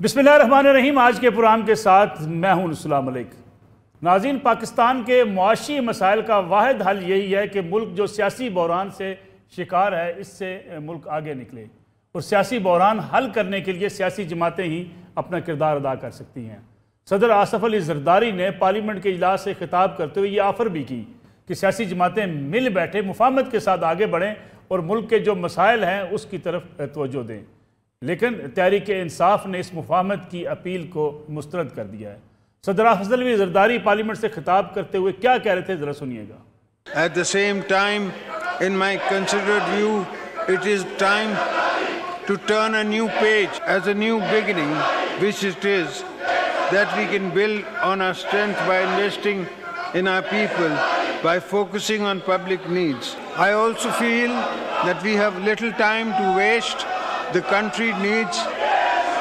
बिस्मिल्लाहिर्रहमानिर्रहीम। आज के प्रोग्राम के साथ मैं हूं अस्सलाम मलिक। नाज़रीन, पाकिस्तान के मुआशी मसाइल का वाहिद हल यही है कि मुल्क जो सियासी बहरान से शिकार है, इससे मुल्क आगे निकले, और सियासी बहरान हल करने के लिए सियासी जमातें ही अपना किरदार अदा कर सकती हैं। सदर आसफ अली जरदारी ने पार्लियामेंट के इजलास से खिताब करते हुए ये ऑफ़र भी की कि सियासी जमातें मिल बैठे मुफाहमत के साथ आगे बढ़ें और मुल्क के जो मसाइल हैं उसकी तरफ तवज्जो दें। लेकिन तहरीक इंसाफ ने इस मुफाहमत की अपील को मुस्तरद कर दिया है। सदर आसफ अली जरदारी पार्लियामेंट से खिताब करते हुए क्या कह रहे थे, ज़रा सुनिएगा। At the same time, in my considered view, it is time to turn a new page as a new beginning, which it is, that we can build on our strength by investing in our people, by focusing on public needs. I also feel that we have little time to waste. The country needs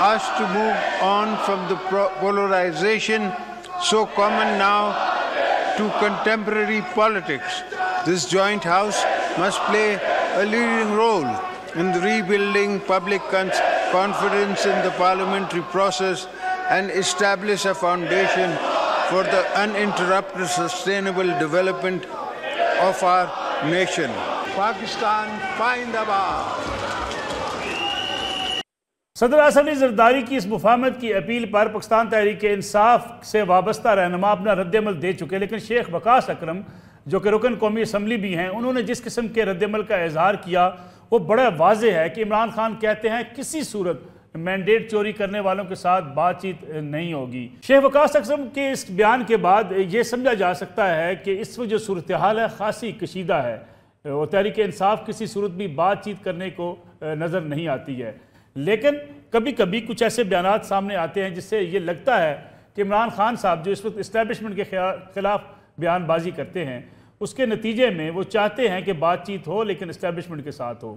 us to move on from the polarization so common now to contemporary politics. This joint house must play a leading role in the rebuilding public confidence in the parliamentary process and establish a foundation for the uninterrupted sustainable development of our nation. Pakistan Zindabad. सदर आसफ अली जरदारी की इस मुफाहमत की appeal पर पाकिस्तान तहरीक इंसाफ से वाबस्ता रहनुमा अपना रद्दमल दे चुके, लेकिन शेख वकास अकरम जो कि रुकन कौमी असम्बली भी हैं, उन्होंने जिस किस्म के रद्दमल का इजहार किया वो बड़ा वाज़ेह है कि इमरान खान कहते हैं किसी सूरत मैंडेट चोरी करने वालों के साथ बातचीत नहीं होगी। शेख वकास अकरम के इस बयान के बाद ये समझा जा सकता है कि इस वक्त जो सूरत हाल है खासी कशीदा है और तहरीक इंसाफ किसी सूरत भी बातचीत करने को नज़र नहीं आती है। लेकिन कभी कभी कुछ ऐसे बयानात सामने आते हैं जिससे ये लगता है कि इमरान खान साहब जो इस वक्त इस्टेब्लिशमेंट के खिलाफ बयानबाजी करते हैं, उसके नतीजे में वो चाहते हैं कि बातचीत हो लेकिन इस्टेब्लिशमेंट के साथ हो।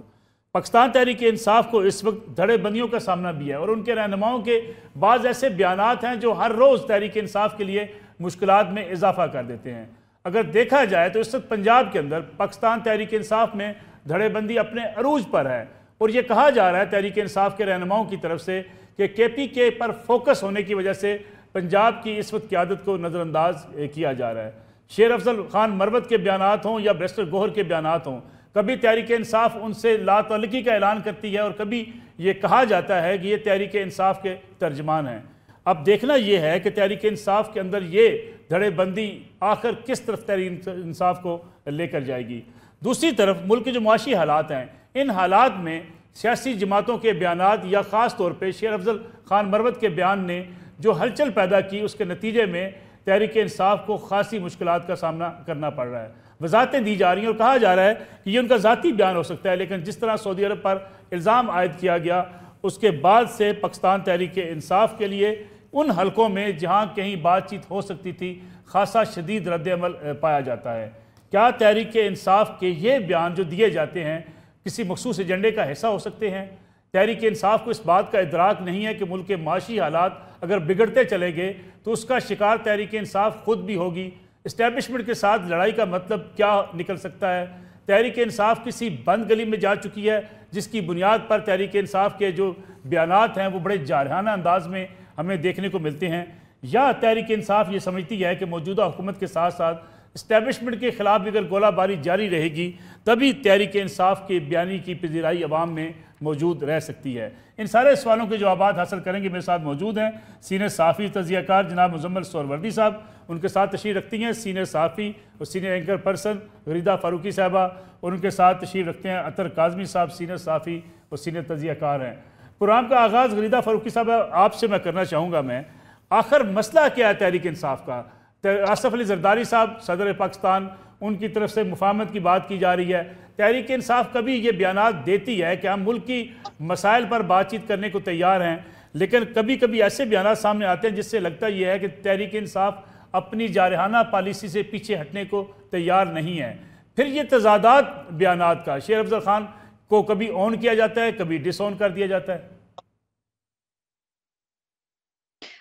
पाकिस्तान तहरीक इंसाफ को इस वक्त धड़ेबंदियों का सामना भी है और उनके रहनुमाओं के बाज़ ऐसे बयानात हैं जो हर रोज़ तहरीक इंसाफ के लिए मुश्किलात में इजाफा कर देते हैं। अगर देखा जाए तो इस वक्त पंजाब के अंदर पाकिस्तान तहरीक इंसाफ में धड़ेबंदी अपने अरूज पर है और ये कहा जा रहा है तहरीक इंसाफ के रहनुमाओं की तरफ से कि KPK पर फोकस होने की वजह से पंजाब की इस वक्त क़यादत को नज़रअंदाज किया जा रहा है। शेर अफजल खान मरवत के बयानात हों या बैरिस्टर गोहर के बयानात हों, कभी तहरीक इंसाफ उनसे लातल्लुकी का ऐलान करती है और कभी ये कहा जाता है कि ये तहरीक इंसाफ के तर्जमान हैं। अब देखना ये है कि तहरीक इंसाफ के अंदर ये धड़ेबंदी आखिर किस तरफ तहरीक इंसाफ को लेकर जाएगी। दूसरी तरफ मुल्क के जो मुआशी हालात हैं, इन हालात में सियासी जमातों के बयानात या ख़ास तौर पे शेर अफजल खान मरवत के बयान ने जो हलचल पैदा की, उसके नतीजे में तहरीक इंसाफ को खासी मुश्किलात का सामना करना पड़ रहा है। वजाहतें दी जा रही हैं और कहा जा रहा है कि ये उनका ज़ाती बयान हो सकता है, लेकिन जिस तरह सऊदी अरब पर इल्ज़ाम आयद किया गया उसके बाद से पाकिस्तान तहरीक इंसाफ के लिए उन हलकों में जहाँ कहीं बातचीत हो सकती थी खासा शदीद रद्दअमल पाया जाता है। क्या तहरीक इंसाफ के ये बयान जो दिए जाते हैं किसी मखसूस एजेंडे का हिस्सा हो सकते हैं? तहरीक इंसाफ को इस बात का इदराक नहीं है कि मुल्क के माशी हालात अगर बिगड़ते चले गए तो उसका शिकार तहरीक इंसाफ खुद भी होगी। इस्टेब्लिशमेंट के साथ लड़ाई का मतलब क्या निकल सकता है? तहरीक इंसाफ किसी बंद गली में जा चुकी है जिसकी बुनियाद पर तहरीक इंसाफ के जो बयानात हैं वो बड़े जारहाना अंदाज में हमें देखने को मिलते हैं, या तहरीक इंसाफ ये समझती है कि मौजूदा हुकूमत के साथ साथ इस्टेब्लिशमेंट के खिलाफ भी अगर गोलाबारी जारी रहेगी तभी तहरीक इंसाफ के बयानी की पजीराई अवाम में मौजूद रह सकती है। इन सारे सवालों के जवाब हासिल करेंगे। मेरे साथ मौजूद हैं सीनियर सहाफ़ी तज़कियाकार जनाब मुज़म्मिल सोहरवर्दी साहब, उनके साथ तशरीफ़ रखती हैं सीनियर सहाफ़ी और सीनियर एंकर पर्सन गरीदा फ़ारूकी साहबा, और उनके साथ तशरीफ़ रखते हैं अतर काज़मी साहब, सीनियर सहाफ़ी और सीनियर तज़कियाकार हैं। प्रोग्राम का आगाज़ गरीदा फ़ारूकी साहब आपसे मैं करना चाहूँगा। मैं आखिर मसला क्या है तहरीक इंसाफ का? आसफ अली जरदारी साहब सदर पाकिस्तान, उनकी तरफ से मुफाहमत की बात की जा रही है। तहरीक इंसाफ कभी ये बयानात देती है कि हम मुल्क की मसाइल पर बातचीत करने को तैयार हैं, लेकिन कभी कभी ऐसे बयानात सामने आते हैं जिससे लगता यह है कि तहरीक इंसाफ अपनी जारहाना पॉलिसी से पीछे हटने को तैयार नहीं है। फिर ये तजादात बयानात का शेर अफजल खान को कभी ऑन किया जाता है, कभी डिसऑन कर दिया जाता है।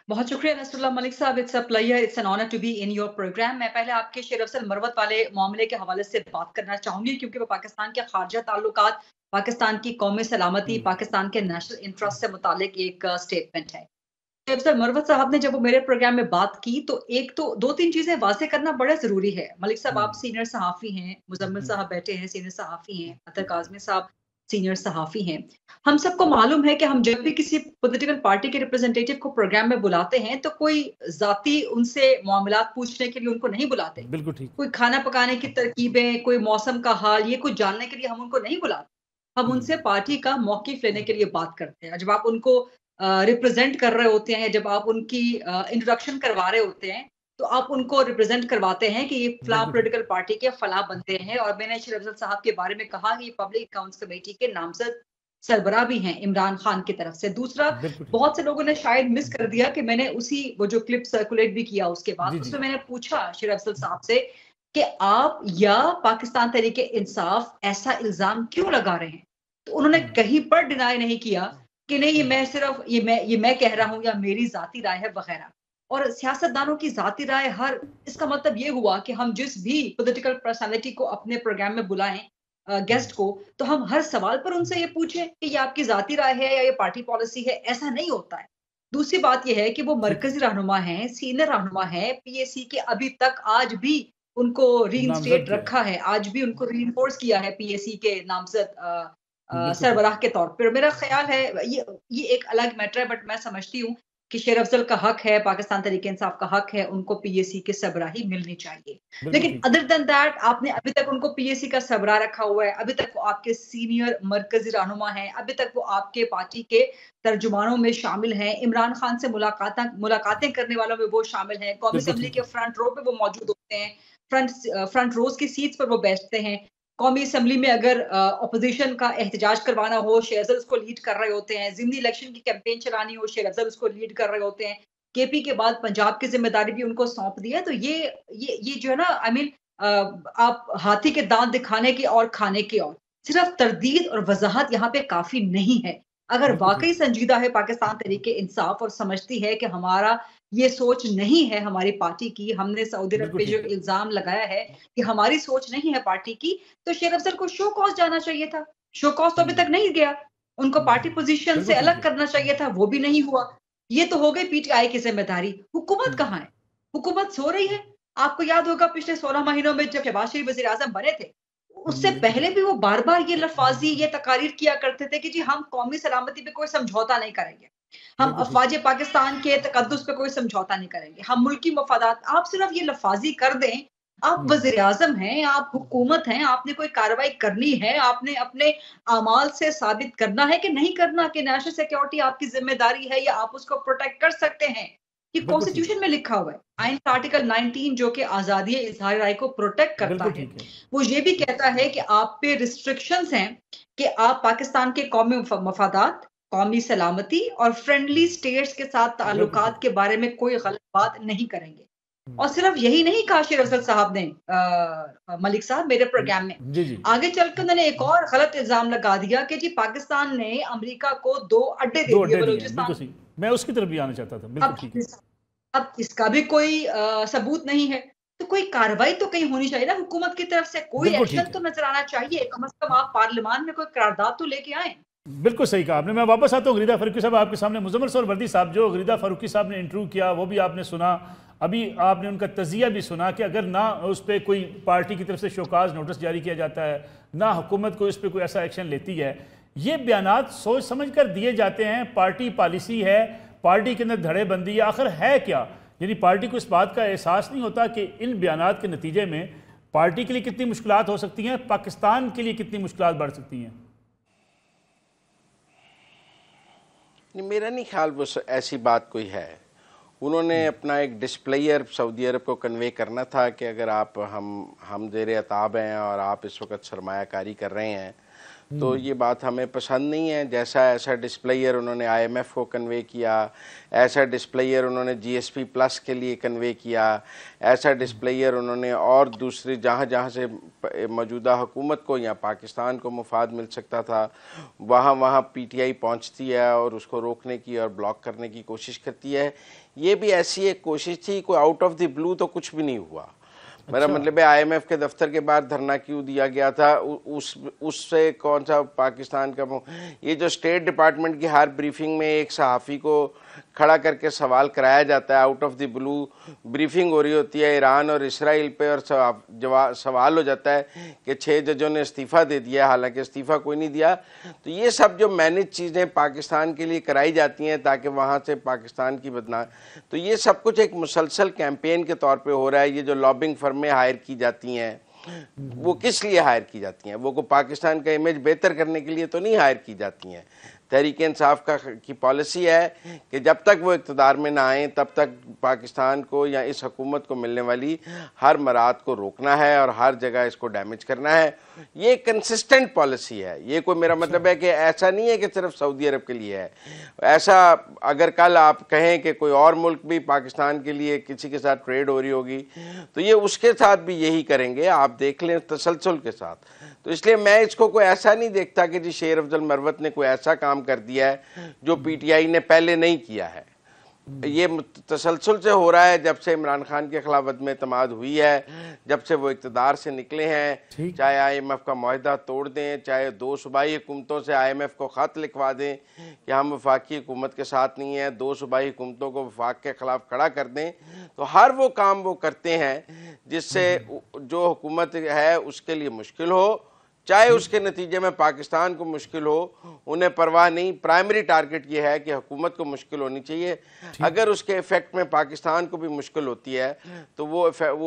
बहुत शुक्रिया Nasrullah Malik sahab. It's a pleasure, it's an honour to be in your programme. मैं पहले आपके शेर अफजल मरवत वाले मामले के हवाले से बात करना चाहूंगी क्योंकि वो पाकिस्तान के खारजा ताल्लुकात, पाकिस्तान की कौमी सलामती, पाकिस्तान के नेशनल इंटरेस्ट से मुतालिक एक स्टेटमेंट है। अफजल मरवत साहब ने जब वो मेरे प्रोग्राम में बात की तो एक तो 2-3 चीजें वाज़ेह करना बड़ा ज़रूरी है। मलिक साहब आप सीनियर सहाफ़ी हैं, मुज़म्मिल साहब बैठे हैं सीनियर सहाफ़ी हैं, अतर काज़मी साहब सीनियर सहाफ़ी हैं। हम सबको मालूम है कि हम जब भी किसी पॉलिटिकल पार्टी के रिप्रेजेंटेटिव को प्रोग्राम में बुलाते हैं तो कोई ज़ाती उनसे मामलात पूछने के लिए उनको नहीं बुलाते। बिल्कुल ठीक। कोई खाना पकाने की तरकीबें, कोई मौसम का हाल, ये कुछ जानने के लिए हम उनको नहीं बुलाते। हम उनसे पार्टी का मौक़िफ़ लेने के लिए बात करते हैं। जब आप उनको रिप्रेजेंट कर रहे होते हैं, जब आप उनकी इंट्रोडक्शन करवा रहे होते हैं, तो आप उनको रिप्रेजेंट करवाते हैं कि ये फलां पॉलिटिकल पार्टी के फलां बंदे हैं। और मैंने शेर अफजल साहब के बारे में कहा कि ये पब्लिक अकाउंट्स कमेटी के नामज़द सरबराह भी हैं इमरान खान की तरफ से। दूसरा, बहुत से लोगों ने शायद मिस कर दिया कि मैंने वो जो क्लिप सर्कुलेट भी किया उसके बाद, उसमें मैंने पूछा शेर अफजल साहब से कि आप या पाकिस्तान तहरीक इंसाफ ऐसा इल्ज़ाम क्यों लगा रहे हैं? तो उन्होंने कहीं पर डिनाई नहीं किया कि नहीं, ये मैं सिर्फ ये मैं कह रहा हूँ या मेरी ज़ाती राय है वगैरह। और सियासतदानों की ज़ाती राय इसका मतलब ये हुआ कि हम जिस भी पॉलिटिकल पर्सनैलिटी को अपने प्रोग्राम में बुलाएं गेस्ट को, तो हम हर सवाल पर उनसे ये पूछें कि ये आपकी ज़ाती राय है या ये पार्टी पॉलिसी है। ऐसा नहीं होता है। दूसरी बात ये है कि वो मरकज़ी रहनुमा हैं, सीनियर रहनुमा हैं, पीएसी के अभी तक आज भी उनको रीइंस्टेट रखा है, आज भी उनको रीइंफोर्स किया है पीएसी के नामज़द सरबराह के तौर पर। मेरा ख़्याल है ये एक अलग मैटर है, बट मैं समझती हूँ कि शेर अफजल का हक है, पाकिस्तान तहरीक इंसाफ का हक है, उनको पीएसी की सरबराही मिलनी चाहिए। लेकिन अदर देन दैट आपने अभी तक उनको पीएसी का सरबराह रखा हुआ है, अभी तक वो आपके सीनियर मरकज़ी रहनुमा हैं, अभी तक वो आपके पार्टी के तर्जुमानों में शामिल हैं, इमरान खान से मुलाकातें करने वालों में वो शामिल हैं, कौमी असेंबली के फ्रंट रो पे वो मौजूद होते हैं, फ्रंट रोज़ की सीट्स पर वो बैठते हैं। कौमी असेंबली में अगर अपोजिशन का एहतजाज करवाना हो, शेर अफजल उसको लीड कर रहे होते हैं। ज़िमनी इलेक्शन की कैंपेन चलानी हो, शेर अफजल उसको लीड कर रहे होते हैं। केपी के बाद पंजाब की ज़िम्मेदारी भी उनको सौंप दी है। तो ये जो है ना, आई मीन आप हाथी के दाँत दिखाने की और खाने की और, सिर्फ तरदीद और वज़ाहत यहाँ पे काफ़ी नहीं है। अगर वाक़ई संजीदा है पाकिस्तान तहरीक इंसाफ और समझती है कि हमारा ये सोच नहीं है हमारी पार्टी की, हमने सऊदी अरब पे जो इल्ज़ाम लगाया है कि हमारी सोच नहीं है पार्टी की, तो शेर अफजल को शो कॉज़ जाना चाहिए था। शो कॉज़ तो अभी तक नहीं गया। उनको पार्टी पोज़ीशन से अलग करना चाहिए था, वो भी नहीं हुआ। ये तो हो गई पीटीआई की ज़िम्मेदारी। हुकूमत कहाँ है? हुकूमत सो रही है। आपको याद होगा पिछले 16 महीनों में जब शहबाज शरीफ वज़ीर-ए-आज़म बने थे, उससे पहले भी वो बार-बार ये लफ़ाज़ी, ये तकारीर किया करते थे कि जी हम कौमी सलामती पे कोई समझौता नहीं करेंगे। हम अफ़वाज पाकिस्तान के तक़द्दुस पे कोई समझौता नहीं करेंगे। हम मुल्की मफ़ादात, आप सिर्फ़ ये लफ़ाज़ी कर दें, आप वज़ीर-ए-आज़म हैं, आप हुकूमत हैं, आपने कोई कार्रवाई करनी है, आपने अपने अमाल से साबित करना है कि नहीं करना, कि नेशनल सिक्योरिटी आपकी ज़िम्मेदारी है या आप उसको प्रोटेक्ट कर सकते हैं। ये कॉन्स्टिट्यूशन में लिखा हुआ है। आइन का आर्टिकल 19 जो कि आज़ादी इज़हार राय को प्रोटेक्ट करता है, वो ये भी कहता है कि आप पे रिस्ट्रिक्शंस हैं कि आप पाकिस्तान के कौमी मफादात, कौमी सलामती और फ्रेंडली स्टेट्स के साथ ताल्लुकात के बारे में कोई गलत बात नहीं करेंगे। और सिर्फ यही नहीं कहा शेर अफजल साहब ने, मलिक साहब मेरे प्रोग्राम में आगे चलकर उन्होंने एक और गलत इल्जाम लगा दिया कि जी पाकिस्तान ने अमेरिका को 2 अड्डे दे दिए बलूचिस्तान। मैं उसकी तरफ भी आना चाहता था। बिल्कुल ठीक है। अब इसका भी कोई सबूत नहीं है, तो कोई कार्रवाई तो कहीं होनी चाहिए ना हुकूमत की तरफ से, कोई एक्शन तो नजर आना चाहिए। कम से कम आप पार्लियामान में कोई करारदाद तो लेके आए। बिल्कुल सही कहा आपने। मैं वापस आता हूँ गरीदा फारूकी साहब आपके सामने। मुज़म्मिल सोहरावर्दी साहब, जो गरीदा फारूकी साहब ने इंटरव्यू किया वो भी आपने सुना, अभी आपने उनका तज़िया भी सुना कि अगर ना उस पर कोई पार्टी की तरफ से शोकाज नोटिस जारी किया जाता है, ना हुकूमत को इस पर कोई ऐसा एक्शन लेती है, ये बयानात सोच समझ कर दिए जाते हैं। पार्टी पॉलिसी है, पार्टी के अंदर धड़ेबंदी है, आखिर है क्या? यानी पार्टी को इस बात का एहसास नहीं होता कि इन बयानात के नतीजे में पार्टी के लिए कितनी मुश्किलात हो सकती हैं, पाकिस्तान के लिए कितनी मुश्किलात बढ़ सकती हैं? मेरा नहीं ख्याल वो ऐसी बात कोई है। उन्होंने अपना एक डिस्प्लेयर सऊदी अरब को कन्वे करना था कि अगर आप हम ज़ेरे अताब हैं और आप इस वक्त सरमायाकारी कर रहे हैं तो ये बात हमें पसंद नहीं है। ऐसा डिस्प्लेयर उन्होंने IMF को कन्वे किया, ऐसा डिस्प्लेयर उन्होंने GSP प्लस के लिए कन्वे किया, ऐसा डिस्प्लेयर उन्होंने और दूसरी जहाँ से मौजूदा हुकूमत को या पाकिस्तान को मुफाद मिल सकता था वहाँ PTI पहुँचती है और उसको रोकने की और ब्लॉक करने की कोशिश करती है। ये भी ऐसी एक कोशिश थी, कोई आउट ऑफ द ब्लू तो कुछ भी नहीं हुआ। मेरा मतलब है IMF के दफ्तर के बाहर धरना क्यों दिया गया था, उससे कौन सा पाकिस्तान का, ये जो स्टेट डिपार्टमेंट की हर ब्रीफिंग में एक सहाफ़ी को खड़ा करके सवाल कराया जाता है, out of the blue briefing हो रही होती है ईरान और इसराइल पे, और सवाल हो जाता है कि 6 जजों ने इस्तीफ़ा दे दिया, हालांकि इस्तीफ़ा कोई नहीं दिया। तो ये सब जो मैनेज चीज़ें पाकिस्तान के लिए कराई जाती हैं ताकि वहाँ से पाकिस्तान की तो ये सब कुछ एक मुसलसल कैंपेन के तौर पे हो रहा है। ये जो लॉबिंग फर्में हायर की जाती हैं वो किस लिए हायर की जाती हैं? वो को पाकिस्तान का इमेज बेहतर करने के लिए तो नहीं हायर की जाती हैं। तहरीक इंसाफ की पॉलिसी है कि जब तक वो इक़्तिदार में ना आए तब तक पाकिस्तान को या इस हुकूमत को मिलने वाली हर मराद को रोकना है और हर जगह इसको डैमेज करना है। ये कंसिस्टेंट पॉलिसी है। ये कोई मेरा मतलब है कि ऐसा नहीं है कि सिर्फ सऊदी अरब के लिए है। ऐसा अगर कल आप कहें कि कोई और मुल्क भी पाकिस्तान के लिए किसी के साथ ट्रेड हो रही होगी तो ये उसके साथ भी यही करेंगे, आप देख लें तसलसल के साथ। तो इसलिए मैं इसको कोई ऐसा नहीं देखता कि जी शेर अफजल मरवत ने कोई ऐसा काम कर दिया है जो पीटीआई ने पहले नहीं किया है। ये तसलसल से हो रहा है जब से इमरान खान के खिलाफ अदम एतमाद हुई है, जब से वो इक़्तिदार से निकले हैं। चाहे IMF का मुआहदा तोड़ दें, चाहे 2 सूबाई हुकूमतों से IMF को ख़त लिखवा दें कि हम वफाकी हुकूमत के साथ नहीं हैं, 2 सूबाई हुकूमतों को वफाक के ख़िलाफ़ खड़ा कर दें, तो हर वो काम वो करते हैं जिससे जो हुकूमत है उसके लिए मुश्किल हो, चाहे उसके नतीजे में पाकिस्तान को मुश्किल हो, उन्हें परवाह नहीं। प्राइमरी टारगेट ये है कि हुकूमत को मुश्किल होनी चाहिए। अगर उसके इफेक्ट में पाकिस्तान को भी मुश्किल होती है तो वो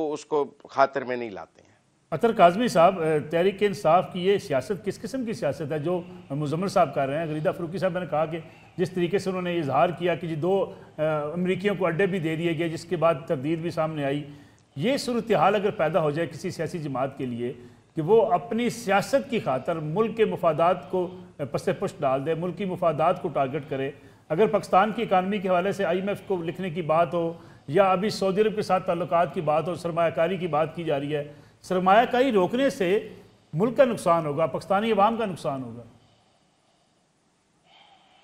उसको खातिर में नहीं लाते हैं। अतर काज़मी साहब, तहरीक इंसाफ की ये सियासत किस किस्म की सियासत है जो मुज़म्मिल साहब कर रहे हैं? गरीदा फ़रूकी साहब ने कहा कि जिस तरीके से उन्होंने इजहार किया कि जी 2 अमरीकियों को अड्डे भी दे दिए गए, जिसके बाद तरदीद भी सामने आई। ये सूरत हाल अगर पैदा हो जाए किसी सियासी जमात के लिए कि वो अपनी सियासत की खातर मुल्क के मफादात को पसे पुष्ट डाल दे, मुल्क की मफादात को टारगेट करे, अगर पाकिस्तान की इकानमी के हवाले से IMF को लिखने की बात हो या अभी सऊदी अरब के साथ ताल्लुकात की बात हो, सरमायाकारी की बात की जा रही है, सरमायाकारी रोकने से मुल्क का नुकसान होगा, पाकिस्तानी अवाम का नुकसान होगा।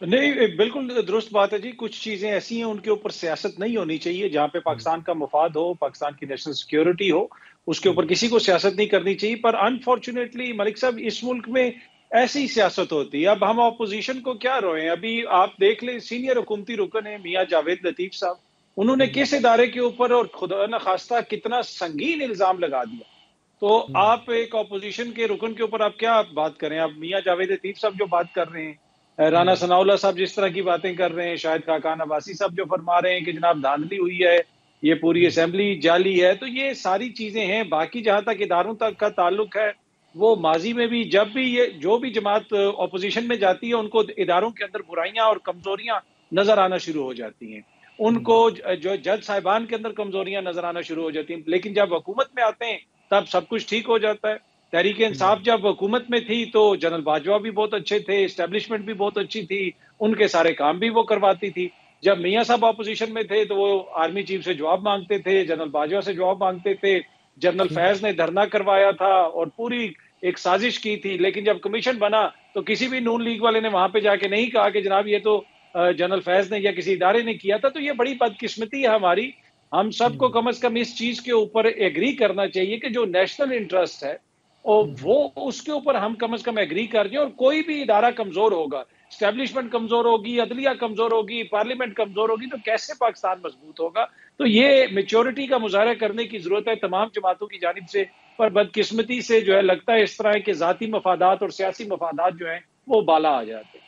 नहीं, बिल्कुल दुरुस्त बात है जी। कुछ चीजें ऐसी हैं उनके ऊपर सियासत नहीं होनी चाहिए। जहां पे पाकिस्तान का मुफाद हो, पाकिस्तान की नेशनल सिक्योरिटी हो, उसके ऊपर किसी को सियासत नहीं करनी चाहिए। पर अनफॉर्चुनेटली मलिक साहब, इस मुल्क में ऐसी सियासत होती है। अब हम अपोजिशन को क्या रोएं? अभी आप देख लें, सीनियर हुकूमती रुकन है मियां जावेद लतीफ साहब, उन्होंने किस इदारे के ऊपर और खुदा न खास्ता कितना संगीन इल्जाम लगा दिया। तो आप एक अपोजिशन के रुकन के ऊपर आप क्या बात करें? अब मियां जावेद लतीफ साहब जो बात कर रहे हैं, राना सनाउल्लाह साहब जिस तरह की बातें कर रहे हैं, शायद खाकान अब्बासी साहब जो फरमा रहे हैं कि जनाब धांधली हुई है, ये पूरी असेंबली जाली है, तो ये सारी चीजें हैं। बाकी जहां तक इदारों तक का ताल्लुक है, वो माजी में भी जब भी ये जो भी जमात ऑपोजिशन में जाती है उनको इदारों के अंदर बुराइयां और कमजोरियां नजर आना शुरू हो जाती हैं। उनको जो जज साहिबान के अंदर कमजोरियां नजर आना शुरू हो जाती हैं। लेकिन जब हुकूमत में आते हैं तब सब कुछ ठीक हो जाता है। तहरीक इंसाफ जब हुकूमत में थी तो जनरल बाजवा भी बहुत अच्छे थे, एस्टेब्लिशमेंट भी बहुत अच्छी थी, उनके सारे काम भी वो करवाती थी। जब मियां साहब अपोजिशन में थे तो वो आर्मी चीफ से जवाब मांगते थे, जनरल बाजवा से जवाब मांगते थे। जनरल फैज ने धरना करवाया था और पूरी एक साजिश की थी। लेकिन जब कमीशन बना तो किसी भी नून लीग वाले ने वहां पे जाके नहीं कहा कि जनाब ये तो जनरल फैज ने या किसी इदारे ने किया था। तो ये बड़ी बदकिस्मती है हमारी। हम सबको कम से कम इस चीज के ऊपर एग्री करना चाहिए कि जो नेशनल इंटरेस्ट है और वो उसके ऊपर हम कम से कम एग्री कर दें। और कोई भी इदारा कमजोर होगा, एस्टेब्लिशमेंट कमजोर होगी, अदलिया कमजोर होगी, पार्लियामेंट कमजोर होगी, तो कैसे पाकिस्तान मजबूत होगा? तो ये मैच्योरिटी का मुजाहरा करने की जरूरत है तमाम जमातों की जानिब से। पर बदकिस्मती से जो है लगता है इस तरह के जाती मफादात और सियासी मफादात जो हैं वो बाला आ जाते हैं।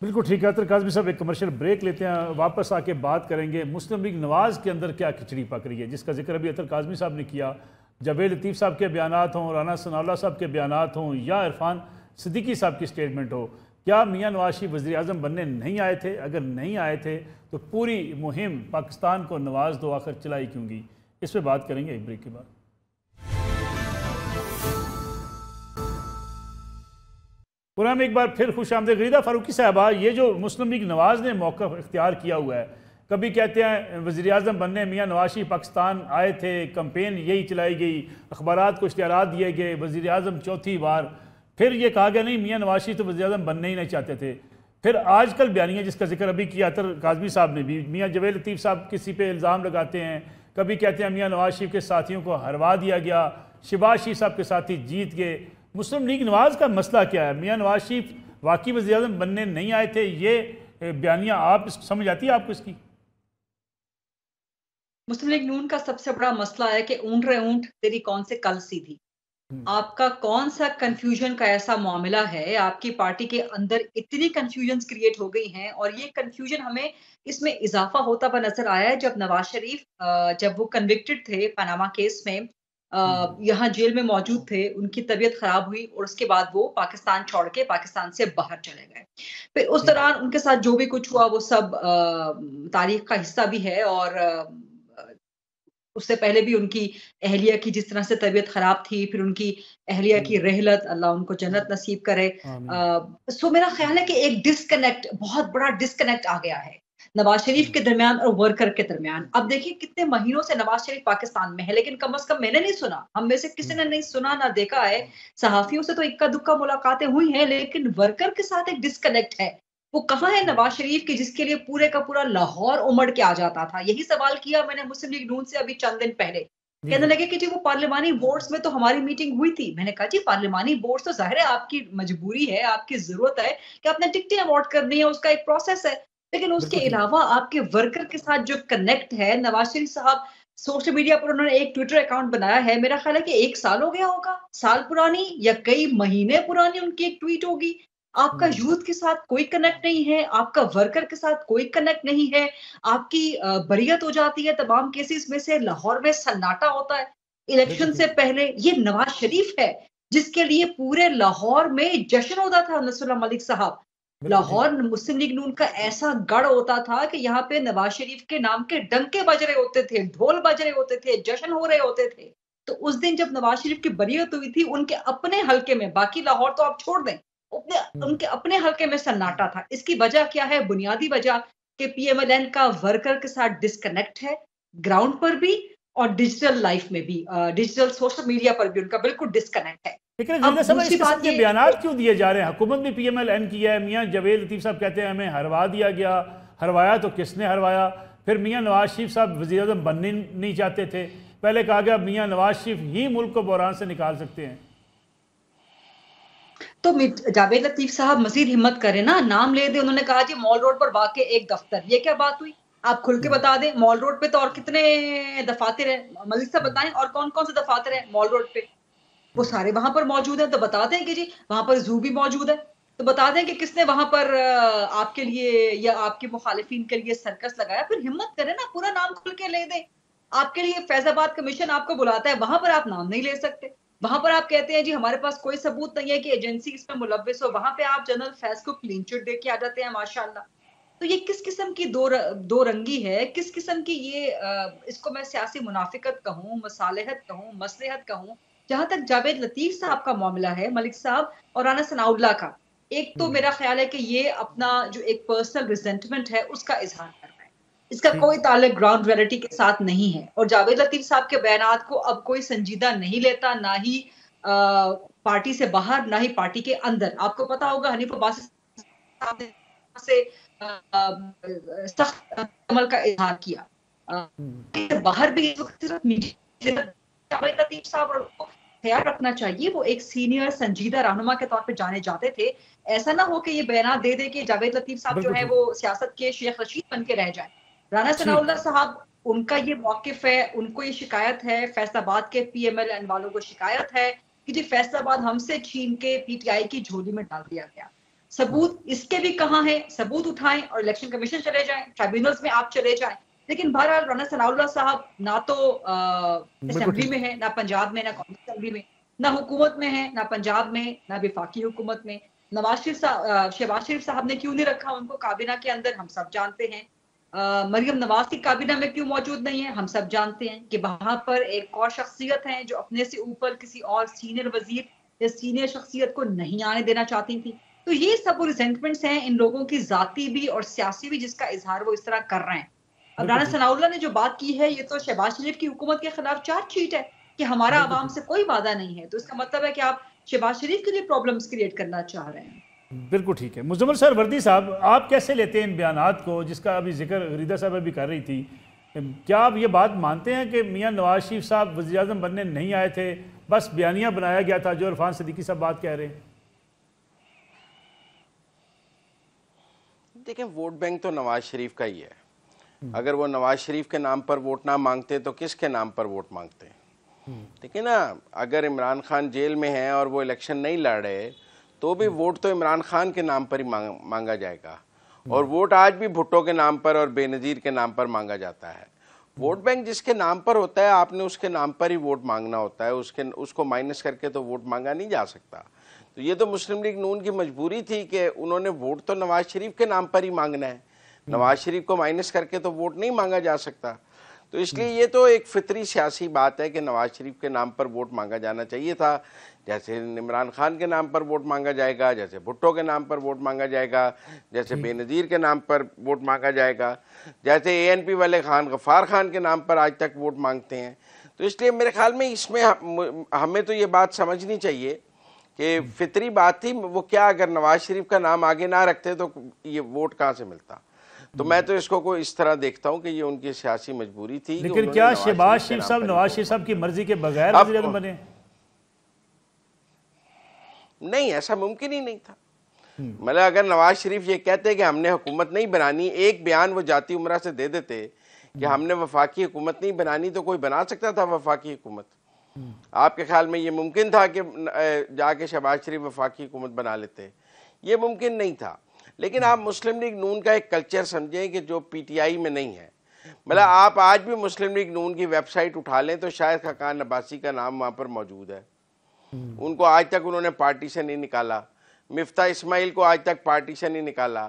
बिल्कुल ठीक है। काज़मी साहब, एक कमर्शियल ब्रेक लेते हैं, वापस आके बात करेंगे मुस्लिम लीग नवाज़ के अंदर क्या खिचड़ी पक रही है, जिसका जिक्र अभी अतर काज़मी साहब ने किया। जावेद लतीफ़ साहब के बयानात हों, राना सनाउल्लाह साहब के बयानात हों या इरफान सिद्दीकी साहब की स्टेटमेंट हो, क्या मियां नवाज शरीफ वज़ीर आज़म बनने नहीं आए थे? अगर नहीं आए थे तो पूरी मुहिम पाकिस्तान को नवाज दो आखिर चलाई क्यों गई? इस पर बात करेंगे एक ब्रेक के बाद। पुराना एक बार फिर खुश आमदीद। गरीदा फ़ारूकी साहबा, ये जो मुस्लिम लीग नवाज़ ने मौक़िफ़ इख्तियार किया हुआ है, कभी कहते हैं वज़ीर आज़म बनने मियां नवाज शरीफ पाकिस्तान आए थे, कैंपेन यही चलाई गई, अखबारात को इश्तिहारात दिए गए, वज़ीर आज़म चौथी बार, फिर ये कहा गया नहीं मियां नवाज शरीफ तो वज़ीर आज़म बनने ही नहीं चाहते थे। फिर आजकल बयानिया जिसका जिक्र अभी किया अतर काज़मी साहब ने भी, मियां जावेद लतीफ़ साहब किसी पे इल्ज़ाम लगाते हैं, कभी कहते हैं मियां नवाज शरीफ के साथियों को हरवा दिया गया, शहबाज शरीफ साहब के साथी जीत गए। मुस्लिम लीग नवाज़ का मसला क्या है? मियां नवाज शरीफ वाकई वज़ीर आज़म बनने नहीं आए थे, ये बयानिया आप समझ आती है आपको इसकी? मुस्लिम लीग नून का सबसे बड़ा मसला है कि ऊंट रे ऊंट तेरी कौन से कल सीधी। आपका कौन सा कंफ्यूजन का ऐसा मामला है, आपकी पार्टी के अंदर इतनी कंफ्यूजन्स क्रिएट हो गई हैं और ये कंफ्यूजन हमें इसमें इजाफा होता हुआ नजर आया है जब नवाज शरीफ जब वो कन्विक्टेड थे पनामा केस में, यहाँ जेल में मौजूद थे, उनकी तबीयत खराब हुई और उसके बाद वो पाकिस्तान छोड़ के पाकिस्तान से बाहर चले गए। फिर उस दौरान उनके साथ जो भी कुछ हुआ वो सब तारीख का हिस्सा भी है और उससे पहले भी उनकी अहलिया की जिस तरह से तबीयत खराब थी, फिर उनकी अहलिया की रहलत, अल्लाह उनको जन्नत नसीब करे। सो मेरा ख्याल है कि एक डिस्कनेक्ट, बहुत बड़ा डिस्कनेक्ट आ गया है नवाज शरीफ के दरमियान और वर्कर के दरमियान। अब देखिए कितने महीनों से नवाज शरीफ पाकिस्तान में है, लेकिन कम से कम मैंने नहीं सुना, हम में से किसी ने नहीं सुना ना देखा है। सहाफियों से तो इक्का दुक्का मुलाकातें हुई हैं, लेकिन वर्कर के साथ एक डिस्कनेक्ट है। वो कहाँ है नवाज शरीफ की जिसके लिए पूरे का पूरा लाहौर उमड़ के आ जाता था। यही सवाल किया मैंने मुस्लिम लीग नून से अभी चंद दिन पहले। कहने लगे कि जी वो पार्लिमानी बोर्ड्स में तो हमारी मीटिंग हुई थी। मैंने कहा जी पार्लिमानी बोर्ड्स तो जाहिर है आपकी मजबूरी है, आपकी जरूरत है कि आपने टिकटें अवार्ड करनी है, उसका एक प्रोसेस है, लेकिन उसके अलावा आपके वर्कर के साथ जो कनेक्ट है, नवाज शरीफ साहब सोशल मीडिया पर उन्होंने एक ट्विटर अकाउंट बनाया है, मेरा ख्याल है कि 1 साल हो गया होगा, साल पुरानी या कई महीने पुरानी उनकी एक ट्वीट होगी। आपका यूथ के साथ कोई कनेक्ट नहीं है, आपका वर्कर के साथ कोई कनेक्ट नहीं है, आपकी बरियत हो जाती है तमाम केसेस में से, लाहौर में सन्नाटा होता है इलेक्शन से पहले। ये नवाज शरीफ है जिसके लिए पूरे लाहौर में जश्न होता था। नसरुल्लाह मलिक साहब, लाहौर मुस्लिम लीग नून का ऐसा गढ़ होता था कि यहाँ पे नवाज शरीफ के नाम के डंके बज रहे होते थे, ढोल बज रहे होते थे, जश्न हो रहे होते थे। तो उस दिन जब नवाज शरीफ की बरियत हुई थी उनके अपने हलके में, बाकी लाहौर तो आप छोड़ दें, उनके अपने हलके में सन्नाटा था। इसकी वजह क्या है? बुनियादी वजह कि पीएमएलएन का वर्कर के साथ डिस्कनेक्ट है, ग्राउंड पर भी और डिजिटल लाइफ में भी, डिजिटल सोशल मीडिया पर भी उनका बिल्कुल डिस्कनेक्ट है। लेकिन इस किस्म के बयानात क्यों दिए जा रहे हैं? हुकूमत भी पीएमएलएन की है, मियां जावेद लतीफ साहब कहते हैं हमें हरवा दिया गया। हरवाया तो किसने हरवाया? फिर मियां नवाज शरीफ साहब वज़ीर-ए-आज़म बनने नहीं चाहते थे, पहले कहा गया मियां नवाज शरीफ ही मुल्क को बहरान से निकाल सकते हैं। तो जावेद लतीफ साहब मजीद हिम्मत करें ना, नाम ले दे। उन्होंने कहा जी मॉल रोड पर वाकई एक दफ्तर, ये क्या बात हुई? आप खुल के बता दें। मॉल रोड पे तो और कितने दफातर है, मलिक साहब बताएं और कौन कौन से दफातर है मॉल रोड पे? वो सारे वहां पर मौजूद है, तो बता दें कि जी वहां पर जू भी मौजूद है, तो बता दें कि किसने वहां पर आपके लिए या आपके मुखालिफिन के लिए सर्कस लगाया। फिर हिम्मत करें ना, पूरा नाम खुल के ले दें। आपके लिए फैजाबाद कमीशन आपको बुलाता है, वहां पर आप नाम नहीं ले सकते। वहां पर आप कहते हैं जी हमारे पास कोई सबूत नहीं है कि एजेंसी इसमें मुलव्विस हो, वहां पे आप जनरल फैज को क्लीन चिट दे के आ जाते हैं माशाल्लाह। तो ये किस किस्म की दो रंगी है, किस किस्म की ये इसको मैं सियासी मुनाफिकत कहूँ, मसालहत कहूँ, मसलहत कहूँ। जहां तक जावेद लतीफ साहब का मामला है, मलिक साहब और राना सनाउल्लाह का, एक तो मेरा ख्याल है कि ये अपना जो एक पर्सनल रिजेंटमेंट है उसका इजहार कर रहा है, इसका कोई ताल्लुक ग्राउंड रियलिटी के साथ नहीं है। और जावेद लतीफ साहब के बयानात को अब कोई संजीदा नहीं लेता, ना ही पार्टी से बाहर, ना ही पार्टी के अंदर। आपको पता होगा हनीफ अब्बासी साहब ने से सख्त अमल का इजहार किया, बाहर भी इस वक्त सिर्फ जावेद लतीफ साहब को ख्याल रखना चाहिए, वो एक सीनियर संजीदा रहनुमा के तौर पे जाने जाते थे। ऐसा ना हो कि ये बयान दे दे कि जावेद लतीफ साहब जो है वो सियासत के शेख रशीद बन के रह जाए। राना सनाउल्लाह साहब, उनका ये मौकिफ है, उनको ये शिकायत है, फैसलाबाद के पीएमएलएन वालों को शिकायत है कि जी फैसलाबाद हमसे छीन के पीटीआई की झोली में डाल दिया गया। सबूत इसके भी कहाँ है? सबूत उठाएं और इलेक्शन कमीशन चले जाएं, ट्राइब्यूनल्स में आप चले जाएं। लेकिन बहरहाल राना सनाउल्लाह साहब ना तो असेंबली में है, ना पंजाब में, ना कांग्रेस असेंबली में, ना हुकूमत में है, ना पंजाब में, ना विफाकी हुकूमत में। शहबाज शरीफ साहब ने क्यों नहीं रखा उनको काबीना के अंदर, हम सब जानते हैं। मरियम नवाज की काबीना में क्यों मौजूद नहीं है, हम सब जानते हैं कि वहां पर एक और शख्सियत है जो अपने से ऊपर किसी और सीनियर वजीर या सीनियर शख्सियत को नहीं आने देना चाहती थी। तो ये सब रिजेंटमेंट्स हैं इन लोगों की, जाती भी और सियासी भी, जिसका इजहार वो इस तरह कर रहे हैं। अब राना सनाउल्लाह ने जो बात की है, ये तो शहबाज शरीफ की हुकूमत के खिलाफ चार्जशीट है कि हमारा आवाम से कोई वादा नहीं है। तो इसका मतलब है कि आप शहबाज शरीफ के लिए प्रॉब्लम्स क्रिएट करना चाह रहे हैं। बिल्कुल ठीक है। मुजम्मिल सर वर्दी साहब, आप कैसे लेते हैं इन बयानात को जिसका अभी जिक्र गरीदा साहब भी कर रही थी? क्या आप ये बात मानते हैं कि मियां नवाज शरीफ साहब वज़ीर-ए-आज़म बनने नहीं आए थे, बस बयानिया बनाया गया था जो इरफान सिद्दीकी साहब बात कह रहे हैं? देखिए, वोट बैंक तो नवाज शरीफ का ही है। अगर वो नवाज शरीफ के नाम पर वोट ना मांगते तो किसके नाम पर वोट मांगते? ठीक है ना। अगर इमरान खान जेल में है और वो इलेक्शन नहीं लड़ रहे तो भी वोट तो इमरान खान के नाम पर ही मांगा जाएगा। और वोट आज भी भुट्टो के नाम पर और बेनजीर के नाम पर मांगा जाता है। वोट बैंक जिसके नाम पर होता है आपने उसके नाम पर ही वोट मांगना होता है, उसको माइनस करके तो वोट मांगा नहीं जा सकता। तो ये तो मुस्लिम लीग नून की मजबूरी थी कि उन्होंने वोट तो नवाज शरीफ के नाम पर ही मांगना है, नवाज शरीफ को माइनस करके तो वोट नहीं मांगा जा सकता। तो इसलिए ये तो एक फितरी सियासी बात है कि नवाज शरीफ के नाम पर वोट मांगा जाना चाहिए था, जैसे इमरान खान के नाम पर वोट मांगा जाएगा, जैसे भुट्टो के नाम पर वोट मांगा जाएगा, जैसे बेनजीर के नाम पर वोट मांगा जाएगा, जैसे ANP वाले गफ्फार खान के नाम पर आज तक वोट मांगते हैं। तो इसलिए मेरे ख्याल में इसमें हमें तो ये बात समझनी चाहिए कि फितरी बात थी वो क्या, अगर नवाज शरीफ का नाम आगे ना रखते तो ये वोट कहाँ से मिलता। तो मैं तो इसको कोई इस तरह देखता हूँ कि ये उनकी सियासी मजबूरी थी। लेकिन क्या शहबाज शरीफ साहब नवाज शरीफ साहब की मर्जी के बगैर वज़ीर-ए-आज़म बने? नहीं, ऐसा मुमकिन ही नहीं था। मतलब अगर नवाज शरीफ ये कहते कि हमने हुकूमत नहीं बनानी, एक बयान वो जाती उमरा से दे देते कि हमने वफाकी हुकूमत नहीं बनानी, तो कोई बना सकता था वफाकी हुकूमत? आपके ख्याल में ये मुमकिन था कि जाके शहबाज शरीफ वफाकी हुकूमत बना लेते? ये मुमकिन नहीं था। लेकिन आप मुस्लिम लीग नून का एक कल्चर समझें कि जो PTI में नहीं है। मतलब आप आज भी मुस्लिम लीग नून की वेबसाइट उठा लें तो शायद खाकान अब्बासी का नाम वहाँ पर मौजूद है। उनको आज तक उन्होंने पार्टी से नहीं निकाला, मिफ्ता इस्माइल को आज तक पार्टी से नहीं निकाला,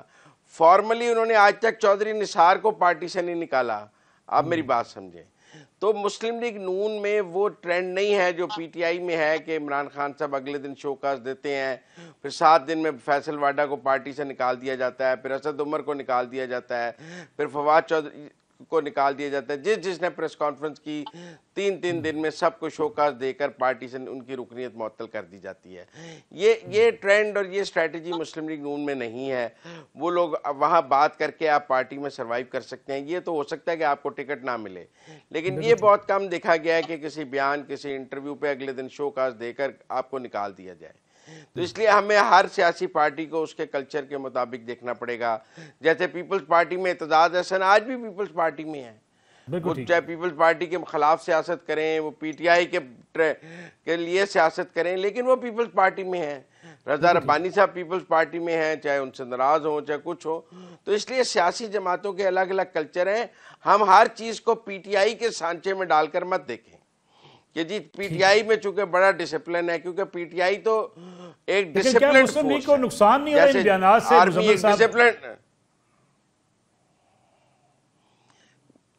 फॉर्मली उन्होंने आज तक चौधरी निसार को पार्टी से नहीं निकाला। आप मेरी बात समझें। तो मुस्लिम लीग नून में वो ट्रेंड नहीं है जो PTI में है कि इमरान खान साहब अगले दिन शोकाज देते हैं, फिर 7 दिन में फैसल वाडा को पार्टी से निकाल दिया जाता है, फिर असद उमर को निकाल दिया जाता है, फिर फवाद चौधरी को निकाल दिया जाता है। जिसने प्रेस कॉन्फ्रेंस की 3 दिन में सबको शोकाज देकर पार्टी से उनकी रुकनीत मुअत्तल कर दी जाती है। ये ट्रेंड और ये स्ट्रैटेजी मुस्लिम लीग नून में नहीं है। वो लोग वहाँ बात करके आप पार्टी में सर्वाइव कर सकते हैं। ये तो हो सकता है कि आपको टिकट ना मिले, लेकिन ये बहुत कम देखा गया है कि किसी बयान, किसी इंटरव्यू पे अगले दिन शोकाज देकर आपको निकाल दिया जाए। तो इसलिए हमें हर सियासी पार्टी को उसके कल्चर के मुताबिक देखना पड़ेगा। जैसे पीपल्स पार्टी में एतजाज हसन आज भी पीपल्स पार्टी में है, वो चाहे पीपल्स पार्टी के खिलाफ सियासत करें, वो PTI के लिए सियासत करें, लेकिन वो पीपल्स पार्टी में है। रजा रब्बानी साहब पीपल्स पार्टी में हैं, चाहे उनसे नाराज हो चाहे कुछ हो। तो इसलिए सियासी जमातों के अलग अलग कल्चर हैं। हम हर चीज़ को PTI के सांचे में डालकर मत देखें कि जी PTI में चूंकि बड़ा डिसिप्लिन है, क्योंकि PTI तो एक डिसिप्लिन फोर्स को नुकसान नहीं हो रहा इन बयानात से? डिसिप्लिन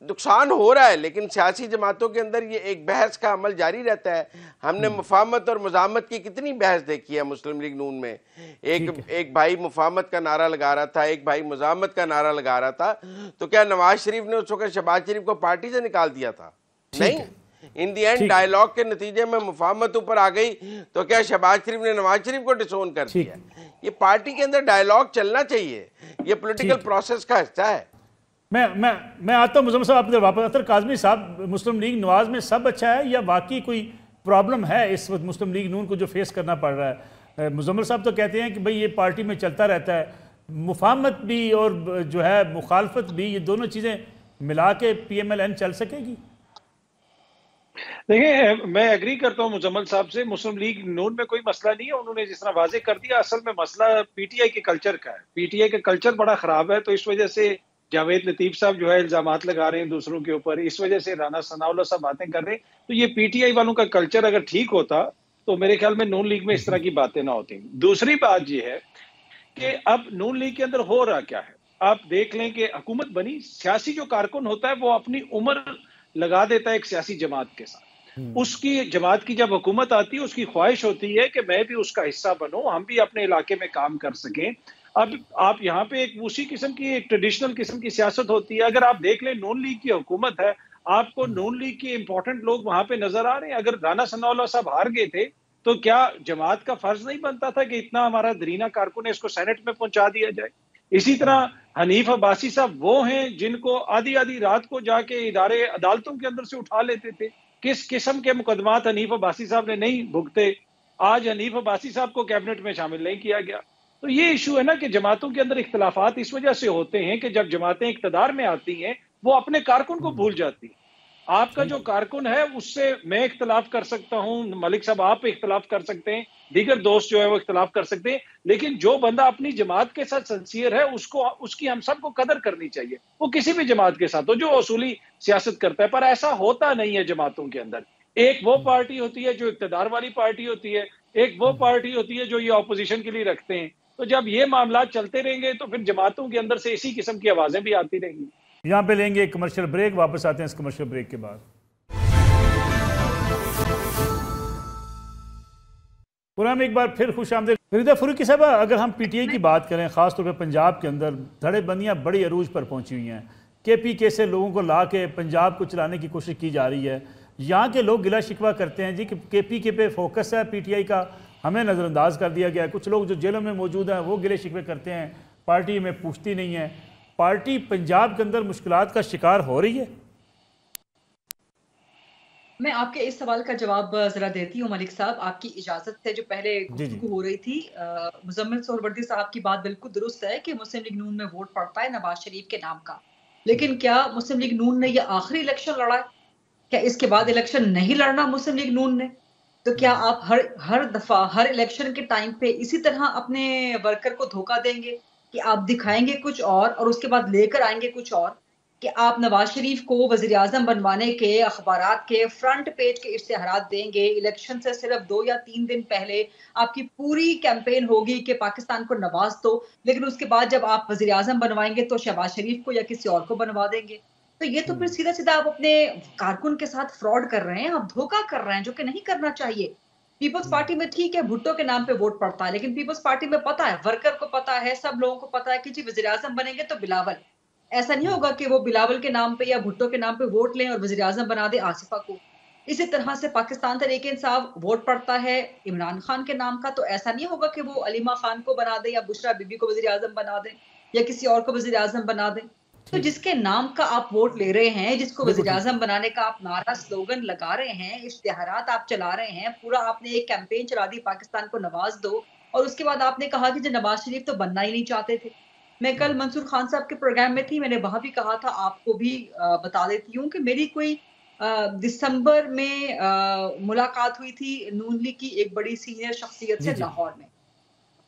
नुकसान हो रहा है, लेकिन सियासी जमातों के अंदर ये एक बहस का अमल जारी रहता है। हमने मुफाहमत और मुजामत की कितनी बहस देखी है मुस्लिम लीग नून में। एक भाई मुफाहमत का नारा लगा रहा था, एक भाई मुजामत का नारा लगा रहा था। तो क्या नवाज शरीफ ने उस वक्त शहबाज शरीफ को पार्टी से निकाल दिया था? नहीं। इन दी एंड डायलॉग के नतीजे में मुफाहमत ऊपर आ गई, तो क्या शहबाज शरीफ ने नवाज शरीफ को डिसोन कर दिया? ये पार्टी के अंदर डायलॉग चलना चाहिए, ये पॉलिटिकल प्रोसेस का हिस्सा है। मैं आता हूँ मुजम्मल साहब, आपने वापस अतर काज़मी साहब, मुस्लिम लीग नवाज में सब अच्छा है या वाकई कोई प्रॉब्लम है इस वक्त मुस्लिम लीग नून को जो फेस करना पड़ रहा है? मुजम्मल साहब तो कहते हैं कि भाई ये पार्टी में चलता रहता है, मुफाहमत भी और जो है मुखालफत भी, ये दोनों चीज़ें मिला के PMLN चल सकेगी? देखिए, मैं एग्री करता हूँ मुजम्मल साहब से। मुस्लिम लीग नून में कोई मसला नहीं है, उन्होंने जिस तरह वाजे कर दिया। असल में मसला PTI के कल्चर का है। PTI का कल्चर बड़ा खराब है, तो इस वजह से जावेद लतीफ साहब जो है इल्जामात लगा रहे हैं दूसरों के ऊपर, इस वजह से राना सनाउल्लाह साहब बातें कर रहे हैं। तो ये PTI वालों का कल्चर अगर ठीक होता तो मेरे ख्याल में नून लीग में इस तरह की बातें ना होती। दूसरी बात ये है कि अब नून लीग के अंदर हो रहा क्या है। आप देख लें कि हुकूमत बनी, सियासी जो कारकुन होता है वो अपनी उम्र लगा देता है एक सियासी जमात के साथ। उसकी जमात की जब हुकूमत आती है, उसकी ख्वाहिश होती है कि मैं भी उसका हिस्सा बनूं, हम भी अपने इलाके में काम कर सकें। अब आप यहाँ पे एक उसी किस्म की, एक ट्रेडिशनल किस्म की सियासत होती है। अगर आप देख लें नून लीग की हुकूमत है, आपको नून लीग के इंपॉर्टेंट लोग वहां पे नजर आ रहे हैं। अगर राना सनाउल्लाह साहब हार गए थे तो क्या जमात का फर्ज नहीं बनता था कि इतना हमारा दरीना कारकुन है, इसको सेनेट में पहुंचा दिया जाए? इसी तरह हनीफ अब्बासी साहब वो हैं जिनको आधी आधी रात को जाके इदारे अदालतों के अंदर से उठा लेते थे। किस किस्म के मुकदमात हनीफ अब्बासी साहब ने नहीं भुगते। आज हनीफ अब्बासी साहब को कैबिनेट में शामिल नहीं किया गया। तो ये इशू है ना कि जमातों के अंदर इख्तलाफात इस वजह से होते हैं कि जब जमातें इख्तदार में आती हैं वो अपने कारकुन को भूल जाती है। आपका जो कारकुन है उससे मैं इख्तलाफ कर सकता हूं, मलिक साहब आप इख्तलाफ कर सकते हैं, दीगर दोस्त जो है वो इख्तलाफ कर सकते हैं, लेकिन जो बंदा अपनी जमात के साथ सिंसियर है उसको उसकी हम सबको कदर करनी चाहिए, वो किसी भी जमात के साथ हो जो असूली सियासत करता है। पर ऐसा होता नहीं है जमातों के अंदर। एक वो पार्टी होती है जो इक़्तिदार वाली पार्टी होती है, एक वो पार्टी होती है जो ये ऑपोजिशन के लिए रखते हैं। तो जब ये मामला चलते रहेंगे तो फिर जमातों के अंदर से इसी किस्म की आवाजें भी आती रहेंगी। यहाँ पे लेंगे एक कमर्शियल ब्रेक, वापस आते हैं इस कमर्शियल ब्रेक के बाद। पुराना एक बार फिर खुश आमदीद। फरीदा फरूकी साहब, अगर हम पीटीआई की बात करें, ख़ासतौर पर पंजाब के अंदर धड़ेबंदियाँ बड़ी अरूज पर पहुँची हुई हैं। KPK से लोगों को ला के पंजाब को चलाने की कोशिश की जा रही है। यहाँ के लोग गिला शिकवा करते हैं जी कि KPK पे फोकस है पीटीआई का, हमें नज़रअंदाज कर दिया गया है। कुछ लोग जो जेलों में मौजूद हैं वो गिले शिकवे करते हैं, पार्टी में पूछती नहीं है। पार्टी पंजाब के अंदर मुश्किलात का शिकार हो रही है। मैं आपके इस सवाल का जवाब जरा देती हूँ मलिक साहब, आपकी इजाजत से। जो पहले गुफ्तगू हो रही थी, मुजम्मिल सोहरवर्दी साहब की बात बिल्कुल दुरुस्त है कि मुस्लिम लीग नून में वोट पड़ता है नवाज शरीफ के नाम का, लेकिन क्या मुस्लिम लीग नून ने यह आखिरी इलेक्शन लड़ा है? क्या इसके बाद इलेक्शन नहीं लड़ना मुस्लिम लीग नून ने? तो क्या आप हर दफा हर इलेक्शन के टाइम पे इसी तरह अपने वर्कर को धोखा देंगे कि आप दिखाएंगे कुछ और उसके बाद लेकर आएंगे कुछ और? कि आप नवाज शरीफ को वजीर आजम बनवाने के अखबारात के फ्रंट पेज के इश्तिहारात देंगे, इलेक्शन से सिर्फ 2 या 3 दिन पहले आपकी पूरी कैंपेन होगी कि पाकिस्तान को नवाज दो, लेकिन उसके बाद जब आप वजीर आजम बनवाएंगे तो शहबाज शरीफ को या किसी और को बनवा देंगे। तो ये तो फिर सीधा सीधा आप अपने कारकुन के साथ फ्रॉड कर रहे हैं, आप धोखा कर रहे हैं, जो कि नहीं करना चाहिए। पीपल्स पार्टी में ठीक है भुट्टो के नाम पे वोट पड़ता है, लेकिन पीपल्स पार्टी में पता है, वर्कर को पता है, सब लोगों को पता है कि जी वजीर आजम बनेंगे तो बिलावल। ऐसा नहीं होगा कि वो बिलावल के नाम पे या भुट्टो के नाम पे वोट लें और वजीर आजम बना दे आसिफा को। इसी तरह से पाकिस्तान तहरीक इंसाफ वोट पड़ता है इमरान खान के नाम का, तो ऐसा नहीं होगा कि वो अलीमा खान को बना दे या बुशरा बीबी को वजीर आजम बना दे या किसी और को वजीर आजम बना दे। तो जिसके नाम का आप वोट ले रहे हैं, जिसको वजीर आजम बनाने का आप नारा स्लोगन लगा रहे हैं, इश्तिहारात आप चला रहे हैं, पूरा आपने एक कैंपेन चला दी पाकिस्तान को नवाज दो, और उसके बाद आपने कहा कि जो नवाज शरीफ तो बनना ही नहीं चाहते थे। मैं कल मंसूर खान साहब के प्रोग्राम में थी, मैंने वहां भी कहा था, आपको भी बता देती हूँ कि मेरी कोई दिसंबर में मुलाकात हुई थी नून लीग की एक बड़ी सीनियर शख्सियत से लाहौर में।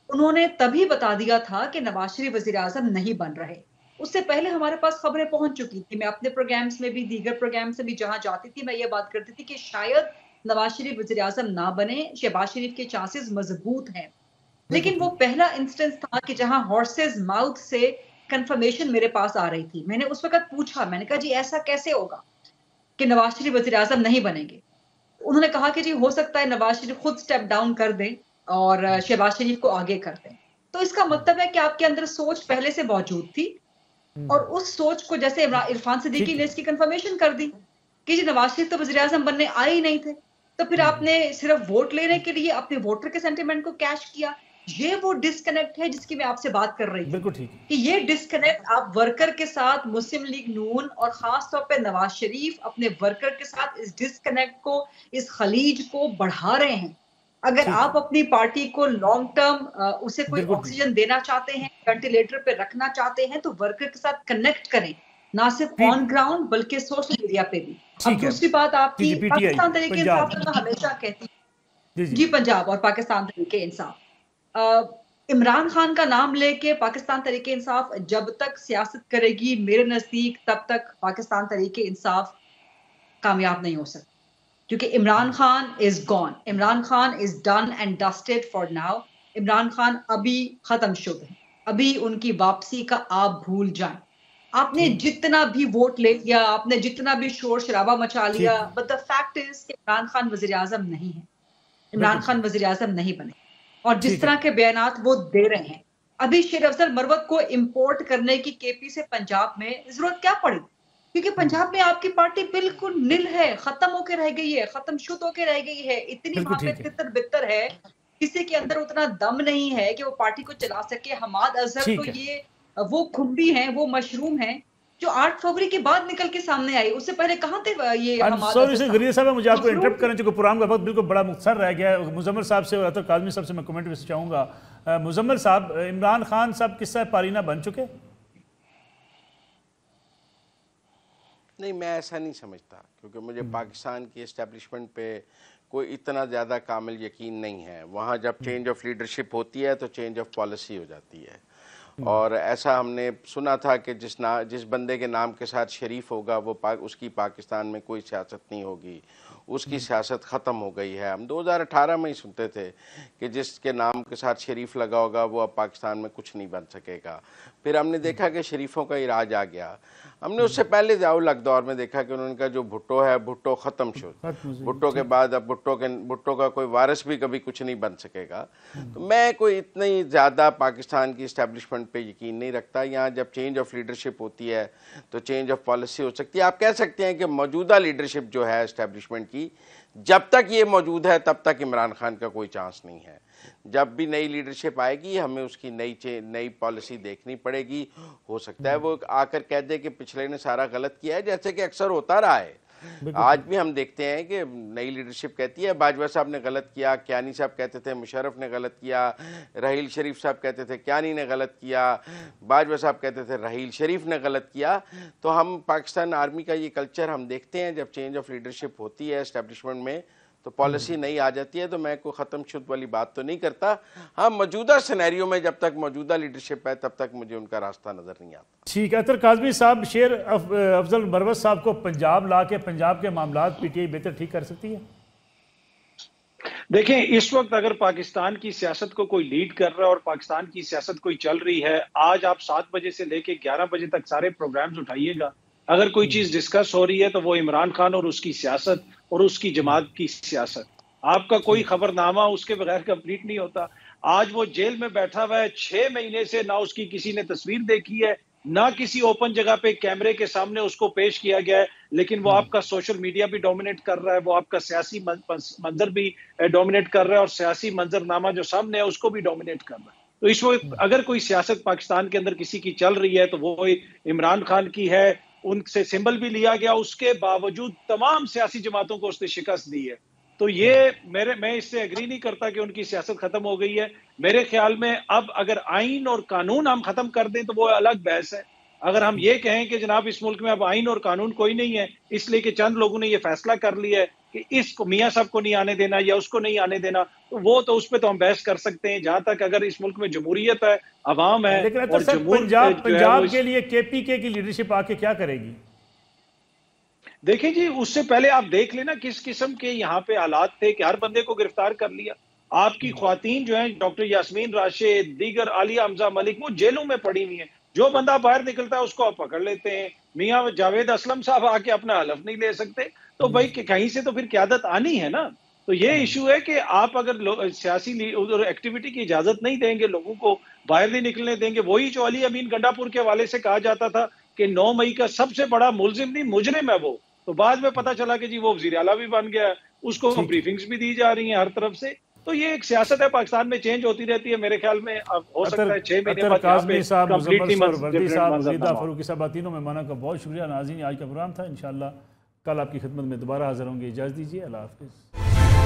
उन्होंने तभी बता दिया था कि नवाज शरीफ वजीर आजम नहीं बन रहे। उससे पहले हमारे पास खबरें पहुंच चुकी थी। मैं अपने प्रोग्राम्स में भी, दीगर प्रोग्राम्स में भी जहां जाती थी, मैं ये बात करती थी कि शायद नवाज शरीफ वजीर आजम ना बने, शहबाज शरीफ के चांसेस मजबूत हैं। लेकिन वो पहला इंस्टेंस था कि जहां हॉर्सेस माउथ से कंफर्मेशन मेरे पास आ रही थी। मैंने उस वक्त पूछा, मैंने कहा जी ऐसा कैसे होगा कि नवाज शरीफ वजीर आजम नहीं बनेंगे? उन्होंने कहा कि जी हो सकता है नवाज शरीफ खुद स्टेप डाउन कर दें और शहबाज शरीफ को आगे कर दें। तो इसका मतलब है कि आपके अंदर सोच पहले से मौजूद थी, और उस सोच को जैसे इरफान सिद्दीकी ने इसकी कंफर्मेशन कर दी कि जी नवाज शरीफ तो वजीर आजम बनने आए ही नहीं थे, तो फिर आपने सिर्फ वोट लेने के लिए अपने वोटर के सेंटिमेंट को कैश किया। ये वो डिस्कनेक्ट है जिसकी मैं आपसे बात कर रही थी। बिल्कुल ठीक कि ये डिस्कनेक्ट आप वर्कर के साथ, मुस्लिम लीग नून और खास तौर पे नवाज शरीफ अपने वर्कर के साथ इस डिस्कनेक्ट को, इस खलीज को बढ़ा रहे हैं। अगर आप अपनी पार्टी को लॉन्ग टर्म उसे कोई ऑक्सीजन देना चाहते हैं, वेंटिलेटर पे रखना चाहते हैं, तो वर्कर के साथ कनेक्ट करें, ना सिर्फ ऑन ग्राउंड बल्कि सोशल मीडिया पे भी। अब दूसरी बात आपकी, पाकिस्तान तरीके इंसाफ मैं हमेशा कहती हूँ जी, पंजाब और पाकिस्तान तरीके इंसाफ, इमरान खान का नाम लेके पाकिस्तान तरीके इंसाफ जब तक सियासत करेगी, मेरे नजदीक तब तक पाकिस्तान तरीके इंसाफ कामयाब नहीं हो सकता, क्योंकि Imran Khan is gone, Imran Khan is done and dusted for now. Imran Khan अभी खत्म शुभ है, अभी उनकी वापसी का आप भूल जाएं। आपने जितना भी वोट ले लिया, आपने जितना भी शोर शराबा मचा लिया, बट द फैक्ट इज कि इमरान खान वजीर आजम नहीं है, इमरान खान वजीर आजम नहीं बने। और जिस तरह के बयानात वो दे रहे हैं, अभी शेर अफजल मरवत को इंपोर्ट करने की केपी से पंजाब में जरूरत क्या पड़ी? क्योंकि पंजाब में आपकी पार्टी बिल्कुल निल है, खत्म होके रह गई है, खत्म शुद्ध होके रह गई है। इतनी वहां पे तितर बितर है, किसी के अंदर उतना दम नहीं है कि वो पार्टी को चला सके। हमाद अजहर तो ये वो खुम्बी हैं, वो मशरूम हैं जो 8 फरवरी के बाद निकल के सामने आई। उससे पहले कहाँ थे ये? गरीब साहब, मुझे आपको इंटरप्ट करने चूंकि प्रोग्राम का वक्त बिल्कुल बड़ा मुख्तसर रह गया है। मुजम्मिल साहब से और काज़मी साहब से मैं कमेंट भी चाहूँगा। मुजम्मिल साहब, इमरान खान साहब किस्सा पारीना बन चुके? नहीं, मैं ऐसा नहीं समझता, क्योंकि मुझे पाकिस्तान की एस्टेब्लिशमेंट पे कोई इतना ज़्यादा कामिल यकीन नहीं है। वहाँ जब चेंज ऑफ लीडरशिप होती है तो चेंज ऑफ पॉलिसी हो जाती है। और ऐसा हमने सुना था कि जिस बंदे के नाम के साथ शरीफ होगा वो उसकी पाकिस्तान में कोई सियासत नहीं होगी, उसकी सियासत ख़त्म हो गई है। हम 2018 में ही सुनते थे कि जिसके नाम के साथ शरीफ लगा होगा वो अब पाकिस्तान में कुछ नहीं बन सकेगा। फिर हमने देखा कि शरीफों का ही राज आ गया। हमने उससे पहले ज़ियाउल-हक दौर में देखा कि उन्होंने कहा जो भुट्टो है, भुट्टो ख़त्म शुद, भुट्टो के बाद अब भुट्टो का कोई वारिस भी कभी कुछ नहीं बन सकेगा। तो मैं कोई इतनी ज़्यादा पाकिस्तान की इस्टेब्लिशमेंट पे यकीन नहीं रखता। यहाँ जब चेंज ऑफ लीडरशिप होती है तो चेंज ऑफ पॉलिसी हो सकती है। आप कह सकते हैं कि मौजूदा लीडरशिप जो है इस्टेब्लिशमेंट की, जब तक ये मौजूद है तब तक इमरान खान का कोई चांस नहीं है। जब भी नई लीडरशिप आएगी हमें उसकी नई पॉलिसी देखनी पड़ेगी। हो सकता है वो आकर कह दे कि पिछले ने सारा गलत किया है, जैसे कि अक्सर होता रहा है। आज भी हम देखते हैं कि नई लीडरशिप कहती है बाजवा साहब ने गलत किया, क्यानी साहब कहते थे मुशर्रफ ने गलत किया, रहील शरीफ साहब कहते थे क्यानी ने गलत किया, बाजवा साहब कहते थे रहील शरीफ ने गलत किया। तो हम पाकिस्तान आर्मी का ये कल्चर हम देखते हैं, जब चेंज ऑफ लीडरशिप होती है एस्टेब्लिशमेंट में तो पॉलिसी नई आ जाती है। तो मैं कोई ख़त्म शुद्ध वाली बात तो नहीं करता। हाँ, मौजूदा सिनेरियो में जब तक मौजूदा लीडरशिप है तब तक मुझे उनका रास्ता नज़र नहीं आता। ठीक है। अतर काज़मी साहब, शेर अफजल मरवत साहब को पंजाब ला के पंजाब के मामला पीटीआई बेहतर ठीक कर सकती है? देखें, इस वक्त अगर पाकिस्तान की सियासत को कोई लीड कर रहा है और पाकिस्तान की सियासत कोई चल रही है, आज आप 7 बजे से लेके 11 बजे तक सारे प्रोग्राम्स उठाइएगा, अगर कोई चीज डिस्कस हो रही है तो वो इमरान खान और उसकी सियासत और उसकी जमात की सियासत। आपका कोई खबरनामा उसके बगैर कंप्लीट नहीं होता। आज वो जेल में बैठा हुआ है, 6 महीने से ना उसकी किसी ने तस्वीर देखी है, ना किसी ओपन जगह पे कैमरे के सामने उसको पेश किया गया है, लेकिन वो आपका सोशल मीडिया भी डोमिनेट कर रहा है, वो आपका सियासी मंजर भी डोमिनेट कर रहा है और सियासी मंजरनामा जो सामने है उसको भी डोमिनेट कर रहा है। तो इस वक्त अगर कोई सियासत पाकिस्तान के अंदर किसी की चल रही है तो वो इमरान खान की है। उनसे सिंबल भी लिया गया, उसके बावजूद तमाम सियासी जमातों को उसने शिकस्त दी है। तो ये मैं इससे एग्री नहीं करता कि उनकी सियासत खत्म हो गई है। मेरे ख्याल में अब अगर आइन और कानून हम खत्म कर दें तो वो अलग बहस है। अगर हम ये कहें कि जनाब इस मुल्क में अब आइन और कानून कोई नहीं है, इसलिए कि चंद लोगों ने ये फैसला कर लिया है कि इसको मियाँ साहब को नहीं आने देना या उसको नहीं आने देना, तो वो तो उस पर तो हम बहस कर सकते हैं। जहां तक अगर इस मुल्क में जमहूरियत है, अवाम है, लेकिन और पंजाब के लिए केपीके की लीडरशिप आके क्या करेगी? देखिए जी, उससे पहले आप देख लेना किस किस्म के यहाँ पे हालात थे कि हर बंदे को गिरफ्तार कर लिया। आपकी ख्वातीन जो है डॉक्टर यास्मीन राशिद, दीगर आलिया हमजा मलिक, वो जेलों में पड़ी हुई है। जो बंदा बाहर निकलता है उसको आप पकड़ लेते हैं। मियाँ जावेद असलम साहब आके अपना हलफ नहीं ले सकते, तो भाई कहीं से तो फिर क़यादत आनी है ना। तो ये इशू है कि आप अगर सियासी एक्टिविटी की इजाजत नहीं देंगे, लोगों को बाहर नहीं निकलने देंगे। वही जो अली अमीन गंडापुर के हवाले से कहा जाता था कि 9 मई का सबसे बड़ा मुलजिम नहीं मुजरिम है वो, तो बाद में पता चला कि जी वो वज़ीर आला भी बन गया, उसको ब्रीफिंग्स भी दी जा रही हैं हर तरफ से। तो ये एक सियासत है, पाकिस्तान में चेंज होती रहती है। मेरे ख्याल में अब हो सकता है 6 महीने बाद काज़मी साहब, वर्दी साहब, वजीदा फारूकी साहब, तीनों मेहमानों का बहुत शुक्रिया। नाज़रीन, आज का प्रोग्राम था। इंशाअल्लाह कल आपकी खिदमत में दोबारा हाजिर होंगे। इजाज़त दीजिए। अल्लाह हाफ़िज़।